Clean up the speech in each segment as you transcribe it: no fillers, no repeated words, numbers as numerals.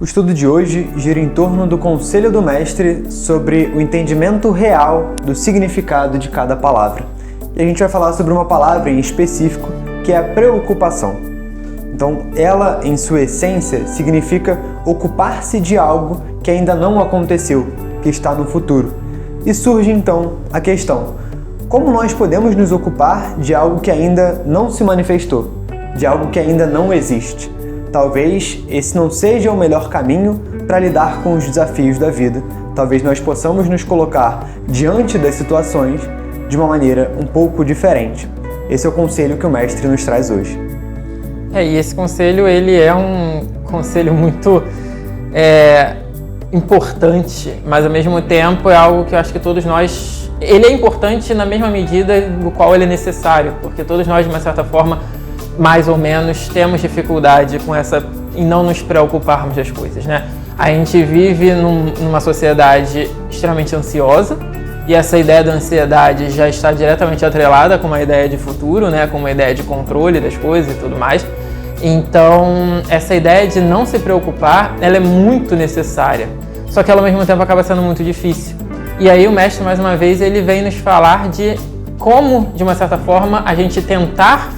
estudo de hoje gira em torno do conselho do mestre sobre o entendimento real do significado de cada palavra. E a gente vai falar sobre uma palavra em específico, que é a preocupação. Então, ela, em sua essência, significa ocupar-se de algo que ainda não aconteceu, que está no futuro. E surge então a questão: como nós podemos nos ocupar de algo que ainda não se manifestou, de algo que ainda não existe? Talvez esse não seja o melhor caminho para lidar com os desafios da vida. Talvez nós possamos nos colocar diante das situações de uma maneira um pouco diferente. Esse é o conselho que o mestre nos traz hoje. E esse conselho, ele é um conselho muito importante, mas ao mesmo tempo é algo que eu acho que todos nós... Ele é importante na mesma medida do qual ele é necessário, porque todos nós, de uma certa forma, mais ou menos, temos dificuldade em não nos preocuparmos das coisas, né? A gente vive numa sociedade extremamente ansiosa, e essa ideia da ansiedade já está diretamente atrelada com uma ideia de futuro, né? Com uma ideia de controle das coisas e tudo mais. Então, essa ideia de não se preocupar, ela é muito necessária, só que ela, ao mesmo tempo, acaba sendo muito difícil. E aí o mestre, mais uma vez, ele vem nos falar de como, de uma certa forma, a gente tentar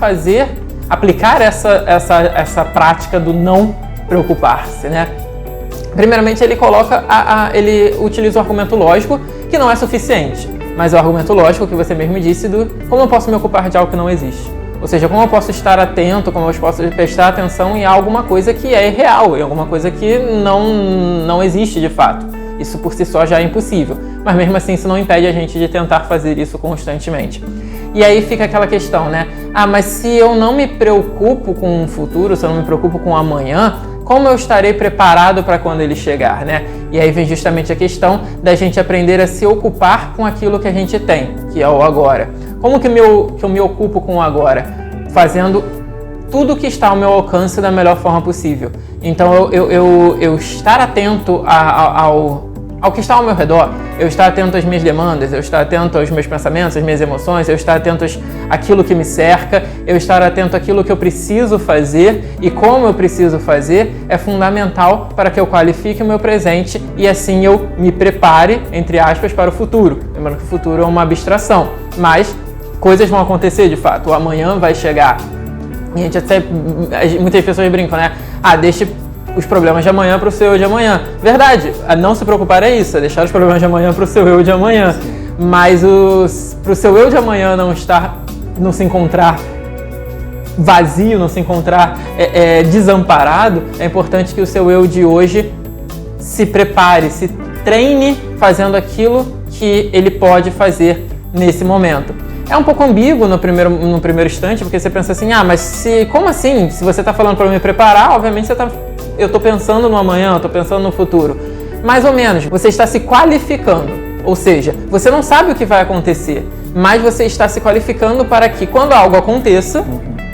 aplicar essa prática do não preocupar-se, né? Primeiramente, ele ele utiliza o argumento lógico, que não é suficiente, mas é o argumento lógico que você mesmo disse do como eu posso me ocupar de algo que não existe. Ou seja, como eu posso estar atento, como eu posso prestar atenção em alguma coisa que é irreal, em alguma coisa que não existe de fato. Isso por si só já é impossível, mas mesmo assim isso não impede a gente de tentar fazer isso constantemente. E aí fica aquela questão, né? Mas se eu não me preocupo com o futuro, se eu não me preocupo com o amanhã, como eu estarei preparado para quando ele chegar, né? E aí vem justamente a questão da gente aprender a se ocupar com aquilo que a gente tem, que é o agora. Como que eu me ocupo com o agora? Fazendo tudo que está ao meu alcance da melhor forma possível. Então eu estar atento ao que está ao meu redor, eu estar atento às minhas demandas, eu estar atento aos meus pensamentos, às minhas emoções, eu estar atento àquilo que me cerca, eu estar atento àquilo que eu preciso fazer e como eu preciso fazer é fundamental para que eu qualifique o meu presente e assim eu me prepare, entre aspas, para o futuro. Lembrando que o futuro é uma abstração, mas coisas vão acontecer de fato, o amanhã vai chegar. E muitas pessoas brincam, né? Deixe os problemas de amanhã para o seu eu de amanhã. Verdade, não se preocupar é isso, é deixar os problemas de amanhã para o seu eu de amanhã. Mas para o seu eu de amanhã não se encontrar vazio, não se encontrar desamparado, é importante que o seu eu de hoje se prepare, se treine fazendo aquilo que ele pode fazer nesse momento. É um pouco ambíguo no primeiro instante, porque você pensa assim, mas como assim? Se você está falando para me preparar, obviamente eu estou pensando no amanhã, eu estou pensando no futuro. Mais ou menos, você está se qualificando, ou seja, você não sabe o que vai acontecer, mas você está se qualificando para que quando algo aconteça,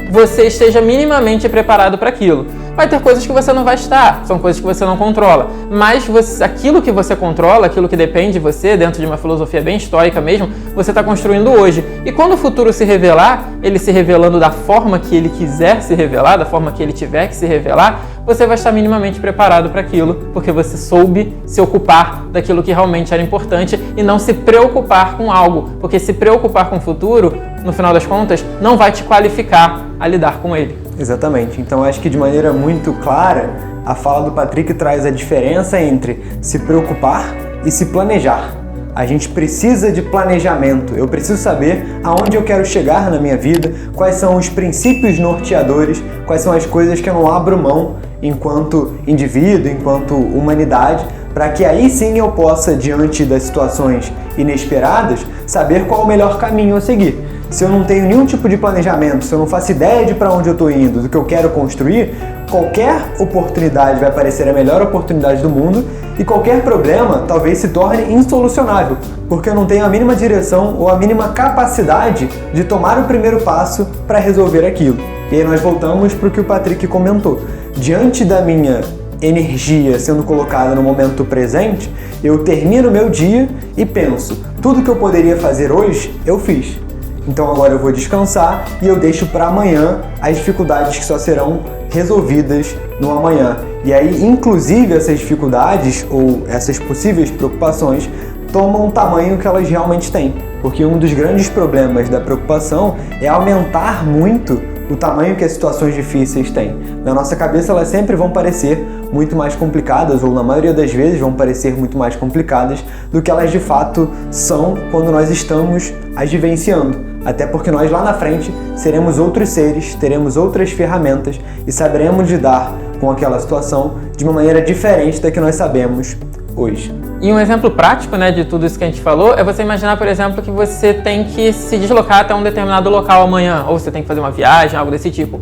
você esteja minimamente preparado para aquilo. Vai ter coisas que você não vai estar, são coisas que você não controla, mas aquilo que você controla, aquilo que depende de você, dentro de uma filosofia bem estoica mesmo, você está construindo hoje. E quando o futuro se revelar, ele se revelando da forma que ele quiser se revelar, da forma que ele tiver que se revelar, você vai estar minimamente preparado para aquilo, porque você soube se ocupar daquilo que realmente era importante e não se preocupar com algo, porque se preocupar com o futuro, no final das contas, não vai te qualificar a lidar com ele. Exatamente. Então acho que de maneira muito clara, a fala do Patrick traz a diferença entre se preocupar e se planejar. A gente precisa de planejamento. Eu preciso saber aonde eu quero chegar na minha vida, quais são os princípios norteadores, quais são as coisas que eu não abro mão enquanto indivíduo, enquanto humanidade, para que aí sim eu possa, diante das situações inesperadas, saber qual é o melhor caminho a seguir. Se eu não tenho nenhum tipo de planejamento, se eu não faço ideia de para onde eu estou indo, do que eu quero construir, qualquer oportunidade vai parecer a melhor oportunidade do mundo e qualquer problema talvez se torne insolucionável, porque eu não tenho a mínima direção ou a mínima capacidade de tomar o primeiro passo para resolver aquilo. E aí nós voltamos para o que o Patrick comentou. Diante da minha energia sendo colocada no momento presente, eu termino o meu dia e penso, tudo que eu poderia fazer hoje, eu fiz. Então agora eu vou descansar e eu deixo para amanhã as dificuldades que só serão resolvidas no amanhã. E aí, inclusive, essas dificuldades ou essas possíveis preocupações tomam o tamanho que elas realmente têm. Porque um dos grandes problemas da preocupação é aumentar muito o tamanho que as situações difíceis têm. Na nossa cabeça elas sempre vão parecer muito mais complicadas, ou na maioria das vezes vão parecer muito mais complicadas do que elas de fato são quando nós estamos as vivenciando. Até porque nós lá na frente seremos outros seres, teremos outras ferramentas e saberemos lidar com aquela situação de uma maneira diferente da que nós sabemos hoje. E um exemplo prático, né, de tudo isso que a gente falou é você imaginar, por exemplo, que você tem que se deslocar até um determinado local amanhã, ou você tem que fazer uma viagem, algo desse tipo.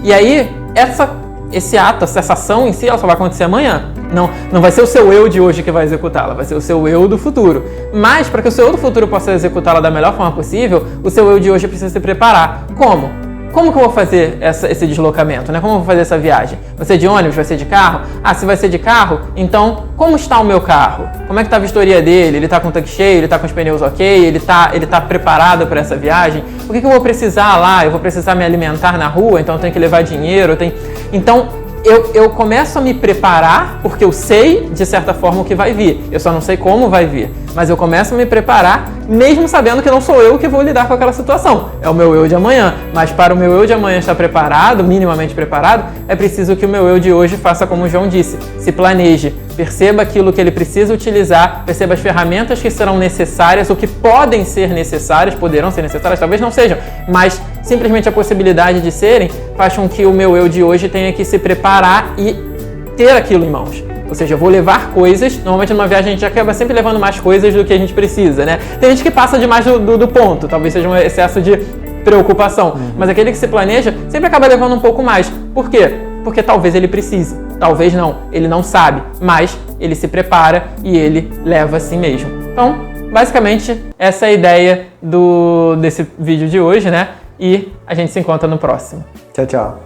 E aí, esse ato, essa ação em si, ela só vai acontecer amanhã. Não vai ser o seu eu de hoje que vai executá-la, vai ser o seu eu do futuro. Mas, para que o seu eu do futuro possa executá-la da melhor forma possível, o seu eu de hoje precisa se preparar. Como? Como que eu vou fazer esse deslocamento, né? Como eu vou fazer essa viagem? Vai ser de ônibus? Vai ser de carro? Ah, se vai ser de carro, então como está o meu carro? Como é que está a vistoria dele? Ele está com o tanque cheio? Ele está com os pneus ok? Ele tá preparado para essa viagem? O que eu vou precisar lá? Eu vou precisar me alimentar na rua, então eu tenho que levar dinheiro? Então eu começo a me preparar porque eu sei, de certa forma, o que vai vir. Eu só não sei como vai vir. Mas eu começo a me preparar, mesmo sabendo que não sou eu que vou lidar com aquela situação. É o meu eu de amanhã. Mas para o meu eu de amanhã estar preparado, minimamente preparado, é preciso que o meu eu de hoje faça como o João disse. Se planeje, perceba aquilo que ele precisa utilizar, perceba as ferramentas que serão necessárias, ou que podem ser necessárias, poderão ser necessárias, talvez não sejam, mas simplesmente a possibilidade de serem faz com que o meu eu de hoje tenha que se preparar e ter aquilo em mãos. Ou seja, eu vou levar coisas, normalmente numa viagem a gente acaba sempre levando mais coisas do que a gente precisa, né? Tem gente que passa demais do ponto, talvez seja um excesso de preocupação, mas aquele que se planeja sempre acaba levando um pouco mais. Por quê? Porque talvez ele precise, talvez não, ele não sabe, mas ele se prepara e ele leva assim mesmo. Então, basicamente, essa é a ideia desse vídeo de hoje, né? E a gente se encontra no próximo. Tchau, tchau.